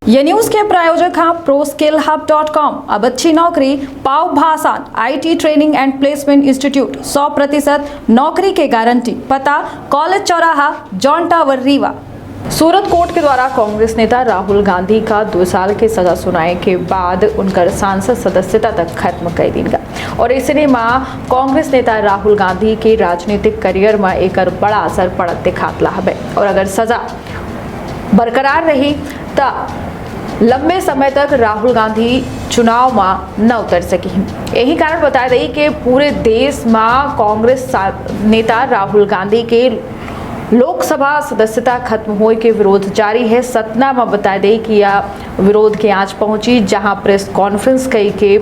ये न्यूज़ के प्रायोजक हैं ProSkillHub.com। अब अच्छी नौकरी पाओ भाषण IT training and placement institute 100% नौकरी के गारंटी। पता कॉलेज चौराहा जॉन टावर रीवा। सूरत कोर्ट के द्वारा कांग्रेस नेता राहुल गांधी का 2 साल की सजा सुनाए के बाद उनकर सांसद सदस्यता तक खत्म कर दी गई और इसने कांग्रेस नेता राहुल गांधी के राजनीतिक करियर में एक बड़ा असर पड़त दिखाता है और अगर सजा बरकरार रही तो लंबे समय तक राहुल गांधी चुनाव में न उतर सकी। यही कारण बता दें कि पूरे देश में कांग्रेस नेता राहुल गांधी के लोकसभा सदस्यता खत्म होने के विरोध जारी है। सतना में बता दें कि यह विरोध की आंच पहुंची, जहां प्रेस कॉन्फ्रेंस कई के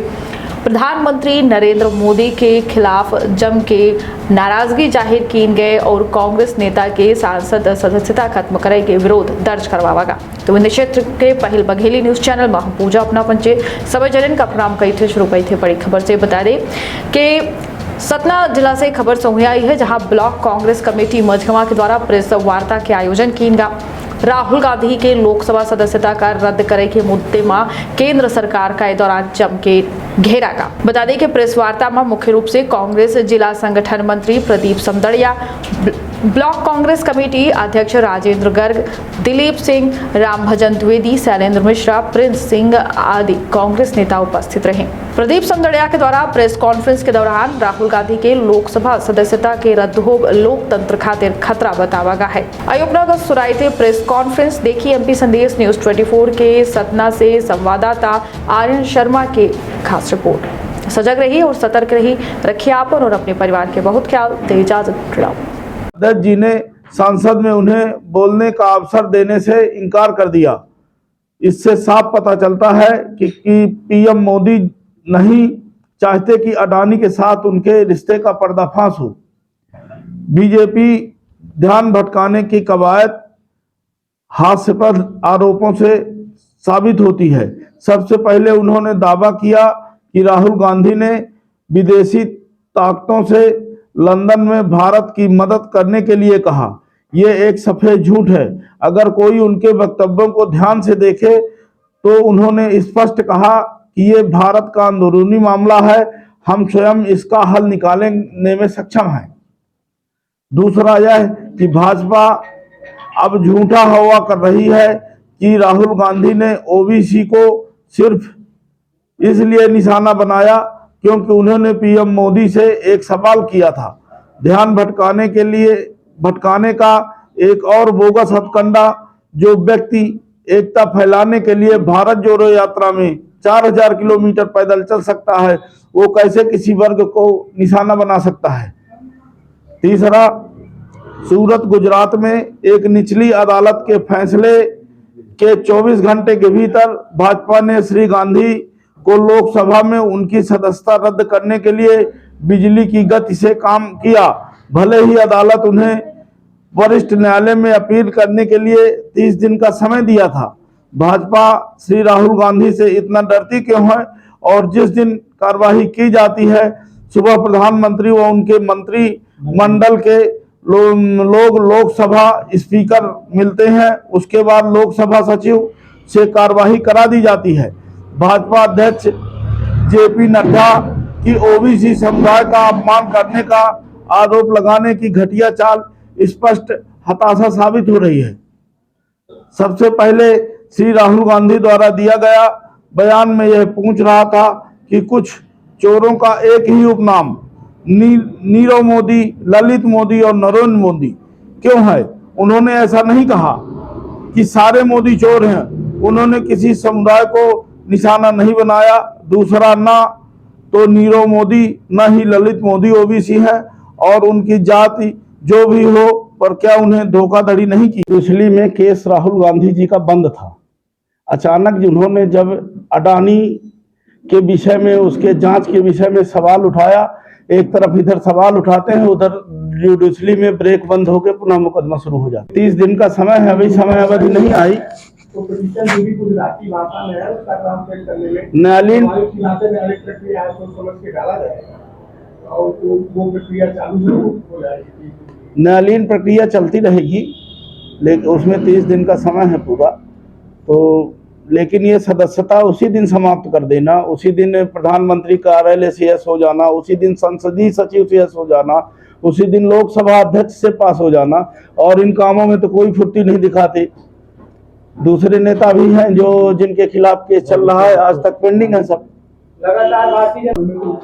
प्रधानमंत्री नरेंद्र मोदी के खिलाफ जम के नाराजगी जाहिर की गए और कांग्रेस नेता के सांसद सदस्यता खत्म करे के विरोध दर्ज करवागा। तो विंध्य क्षेत्र के पहल बघेली न्यूज चैनल में पूजा अपना पंचे समय जन का प्रोग्राम कई थे शुरू कई थे। बड़ी खबर से बता दें कि सतना जिला से खबर सोहे आई है, जहां ब्लॉक कांग्रेस कमेटी मझगवा के द्वारा प्रेस वार्ता के आयोजन की गया। राहुल गांधी के लोकसभा सदस्यता का रद्द करे के मुद्दे में केंद्र सरकार का दौरान जम के घेरा का। बता दें कि प्रेस वार्ता में मुख्य रूप से कांग्रेस जिला संगठन मंत्री प्रदीप समदड़िया, ब्लॉक कांग्रेस कमेटी अध्यक्ष राजेंद्र गर्ग, दिलीप सिंह, रामभजन द्विवेदी, शैलेंद्र मिश्रा, प्रिंस सिंह आदि कांग्रेस नेता उपस्थित रहे। प्रदीप समदड़िया के द्वारा प्रेस कॉन्फ्रेंस के दौरान राहुल गांधी के लोकसभा सदस्यता के रद्द हो लोकतंत्र खातिर खतरा बतावा गया है। अयोपना सुराई प्रेस कॉन्फ्रेंस देखी एमपी संदेश न्यूज 24 के सतना से संवाददाता आर्यन शर्मा के खास रिपोर्ट। सजग रही और सतर्क रही, रखिए आप और अपने परिवार के बहुत ख्याल। दे इजाजत। अध्यक्ष जी ने संसद में उन्हें बोलने का अवसर देने से इनकार कर दिया। इससे साफ पता चलता है कि पीएम मोदी नहीं चाहते कि अडानी के साथ उनके रिश्ते का पर्दाफाश हो। बीजेपी ध्यान भटकाने की कवायद हास्यास्पद आरोपों से साबित होती है। सबसे पहले उन्होंने दावा किया कि राहुल गांधी ने विदेशी ताकतों से लंदन में भारत की मदद करने के लिए कहा। यह एक सफेद झूठ है। अगर कोई उनके वक्तव्यों को ध्यान से देखे तो उन्होंने स्पष्ट कहा कि ये भारत का अंदरूनी मामला है, हम स्वयं इसका हल निकालने में सक्षम हैं। दूसरा यह कि भाजपा अब झूठा हवा कर रही है कि राहुल गांधी ने ओबीसी को सिर्फ इसलिए निशाना बनाया क्योंकि उन्होंने पीएम मोदी से एक सवाल किया था। ध्यान भटकाने का एक और बोगस हथकंडा जो व्यक्ति एकता फैलाने के लिए भारत जोड़ो यात्रा में 4000 किलोमीटर पैदल चल सकता है, वो कैसे किसी वर्ग को निशाना बना सकता है। तीसरा, सूरत गुजरात में एक निचली अदालत के फैसले के 24 घंटे के भीतर भाजपा ने श्री गांधी को लोकसभा में उनकी सदस्यता रद्द करने के लिए बिजली की गति से काम किया। भले ही अदालत उन्हें वरिष्ठ न्यायालय में अपील करने के लिए 30 दिन का समय दिया था। भाजपा श्री राहुल गांधी से इतना डरती क्यों है और जिस दिन कार्रवाई की जाती है सुबह प्रधानमंत्री व उनके मंत्री मंडल के लोग लोकसभा स्पीकर मिलते हैं, उसके बाद लोकसभा सचिव से कार्रवाई करा दी जाती है। भाजपा अध्यक्ष जेपी नड्डा की ओबीसी समुदाय का अपमान करने का आरोप लगाने की घटिया चाल स्पष्ट हताशा साबित हो रही है। सबसे पहले श्री राहुल गांधी द्वारा दिया गया बयान में यह पूछ रहा था कि कुछ चोरों का एक ही उपनाम नीरव मोदी, ललित मोदी और नरेंद्र मोदी क्यों है। उन्होंने ऐसा नहीं कहा कि सारे मोदी चोर हैं। उन्होंने किसी समुदाय को निशाना नहीं बनाया। दूसरा, ना तो नीरव मोदी न ही ललित मोदी ओबीसी है और उनकी जाति जो भी हो, पर क्या उन्हें धोखाधड़ी नहीं की। पिछली में केस राहुल गांधी जी का बंद था। अचानक जिन्होंने जब अडानी के विषय में, उसके जांच के विषय में सवाल उठाया, एक तरफ इधर सवाल उठाते हैं, उधर जुडिशरी में ब्रेक बंद होकर पुनः मुकदमा शुरू हो जाता है। 30 दिन का समय है, अभी समय अवधि नहीं आई। न्यायालयीन प्रक्रिया चलती रहेगी, लेकिन उसमें 30 दिन का समय है पूरा। तो लेकिन ये सदस्यता उसी दिन समाप्त कर देना, उसी दिन प्रधानमंत्री कार्यालय से यस हो जाना, उसी दिन संसदीय सचिव से यस हो जाना, उसी दिन लोकसभा अध्यक्ष से पास हो जाना, और इन कामों में तो कोई फुर्ती नहीं दिखाते। दूसरे नेता भी हैं जो जिनके खिलाफ केस चल रहा है, आज तक पेंडिंग है सब।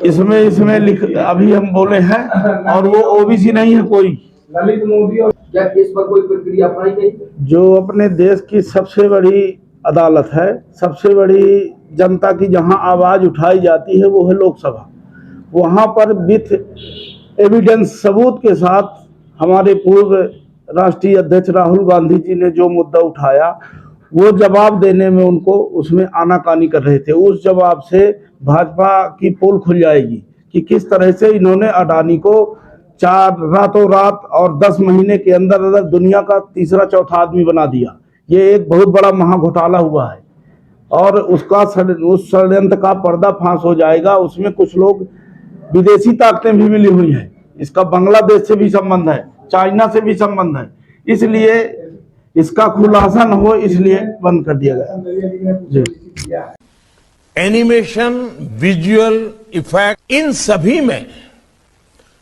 इसमें लिख अभी हम बोले हैं, और वो ओबीसी नहीं है कोई। ललित मोदी और क्या केस पर कोई प्रक्रिया अपनाई गई? जो अपने देश की सबसे बड़ी अदालत है, सबसे बड़ी जनता की जहां आवाज उठाई जाती है वो है लोकसभा। वहां पर विथ एविडेंस, सबूत के साथ हमारे पूर्व राष्ट्रीय अध्यक्ष राहुल गांधी जी ने जो मुद्दा उठाया, वो जवाब देने में उनको उसमें आनाकानी कर रहे थे। उस जवाब से भाजपा की पोल खुल जाएगी कि किस तरह से इन्होंने अडानी को रातों रात और 10 महीने के अंदर अंदर दुनिया का तीसरा चौथा आदमी बना दिया। ये एक बहुत बड़ा महाघोटाला हुआ है, और उस षड्यंत्र का पर्दाफाश हो जाएगा। उसमें कुछ लोग विदेशी ताकतें भी मिली हुई हैं। इसका बांग्लादेश से भी संबंध है, चाइना से भी संबंध है, इसलिए इसका खुलासा न हो, इसलिए बंद कर दिया गया जी। एनिमेशन, विजुअल इफेक्ट, इन सभी में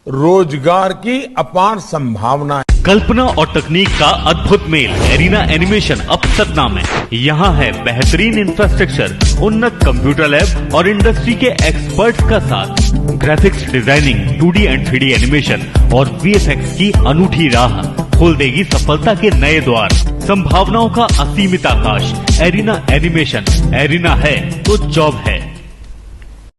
रोजगार की अपार संभावना है। कल्पना और तकनीक का अद्भुत मेल एरिना एनिमेशन अब सतना में। यहाँ है बेहतरीन इंफ्रास्ट्रक्चर, उन्नत कंप्यूटर लैब और इंडस्ट्री के एक्सपर्ट्स का साथ। Graphics designing, 2D and 3D animation और VFX की अनूठी राह खोल देगी सफलता के नए द्वार। संभावनाओं का असीमित आकाश। एरिना एनिमेशन, एरिना है तो जॉब है।